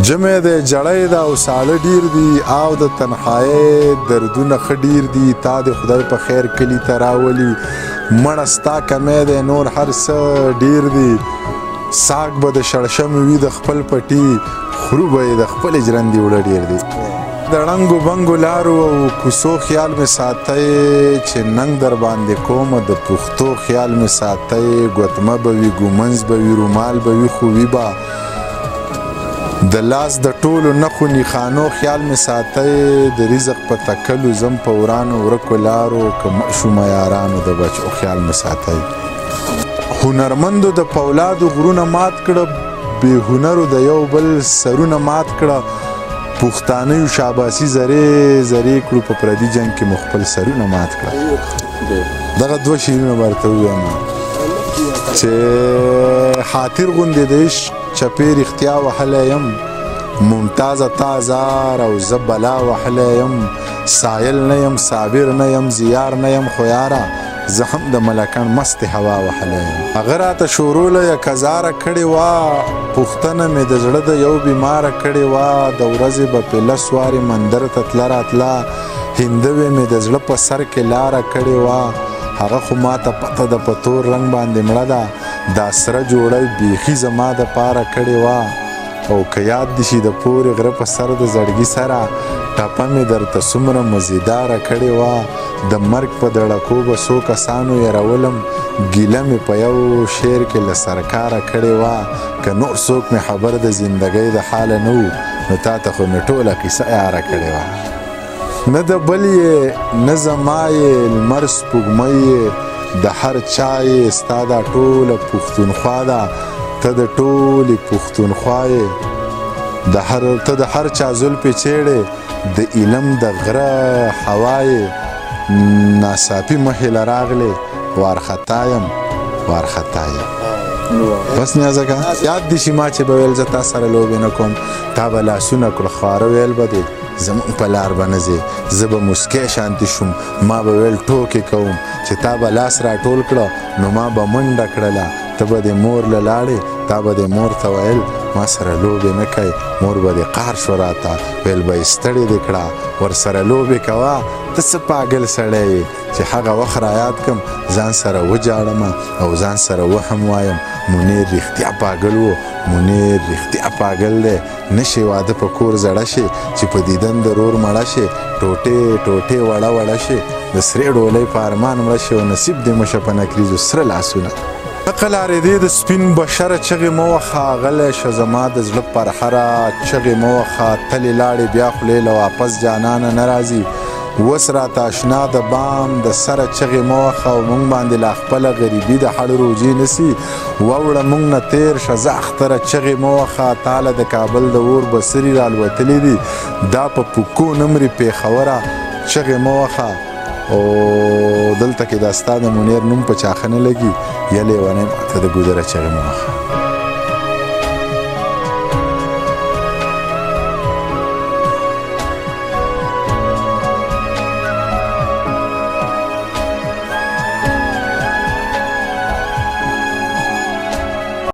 جمع دی جړی ده او ساړه ډیر دي او د تنهایۍ دردونه ښه ډیر دي. تا د خدای په خیر کلي ته راولي مړه ستا کمی دی نور هر څه ډیر دي. ساګ به د شړشمې وي د خپل پټي خرو به یې د خپلې ژرندې وړه ډیر دي. د ړنګو بنګو لارو او کوڅو خیال مې ساتئ چې ننګ در باندې کومه د پښتو خیال مې ساتئ. ګوتمه به وي ګومنځ به وي رومال به وي خو وي به د لاس د ټولو نښو نښانو خیال مې ساتئ. د رزق په تکلو ځم په ورانو ورکو لارو که مړ شومه یارانو د بچو خیال مې ساتئ. هنرمندو د پولادو غرونه مات کړه بې هنرو د یو بل سرونه مات کړه. پښتانیو شاباسي زرې زرې کړو په پردي جنګ کې مو خپل سرونه مات کړه. دغه دوه شعرونه به درته ووایم چې خاطر غوندې د عشق چپې رښتیا وهلی یم. ممتازه تا زار او زه بلا وهلی یم. سایل نه یم صابر نه یم زیار نه یم خو یاره زه هم د ملکن مست هوا وهلی یم. هغه راته شوروله یک هزاره کړې وه پوښتنه مې د زړه د یو بیماره کړې وه. د ورځې به پې لس وارې مندر ته تله راتله هندوې مې د زړه په سر کې لاره کړې وه. هغه خو ماته پته ده په تور رنګ باندې مړه ده دا سره جوړی بیخي زما دپاره کړې وه. او که یاد دې شي د پورې غره په سر د زړګي سره ټپه مې درته څومره مزیداره کړې وه. د مرګ په دړکو به څو کسانو یرولم ګیله مې په یو شعر کې له سرکاره کړې وه. که نور څوک مې خبر د زندګۍ د حاله نه وو نو تا ته خو مې ټوله قیصه یاره کړې وه. نه د بل یې نه زما یې لمر سپوږمۍ یې د هر چا یې ستا دا ټوله پښتونخوا ده ته د ټولې پښتونخوا یې ته د هر چا زلفې چیړې د علم د غره هوا یې. ناڅاپي مخې له راغلې وارخطا یم وارخطا یم. بس نیازه که یاد دې شي ما چې به ویل زه تا سره لوبې نه کوم تا به لاسونه کړه خواره ویل به دې زمونږ په لار به نه ځې زه به مسکی شانتي شوم ما به ویل ټوکې کوم چې تا به لاس راټول کړه نو ما به منډه کړله ته به دې مور له لاړې تا به دې مور ته ویل ما سره لوبې نه کوي مور به دې قهر شو راته ویل به یې ستړې دې کړه ورسره لوبې کوه ته څه پاګل سړی یې چې هغه وخت رایاد کړم ځان سره وجاړمه او ځان سره وهم وایم منیر رښتیا پاګل و منیر رښتیا پاګل دی. نشي واده په کور زړه شي چې په دیدن د رور مړه شي ټوټې ټوټې وړه وړه شي د سرې ډولۍ په ارمان مړه شي او نصیب دې مشه په نکریزو سره لاسونه. عقل اورېدې د سپین بشره چغې مه وخه غلی شه زما د زړه پرهره چغې مه وخه تلې لاړې بیا خولې له واپس جانانه نه راځي. وس راته اشنا د بام د سره چغې مه وخه او مونږ باندې لا خپله غریبي د هړ روجې نسي واوړه مونږ نه تېر شه زه اختره چغې مه وخه تاله د کابل د اور بسري رالوتلي دي دا په پوکو نمرې پېښوره چغې مه وخه. او دلته کې دا ستا د منیر نوم په چاښه نه لګي یا لیونی ماته د ګودره چغې مه وخه.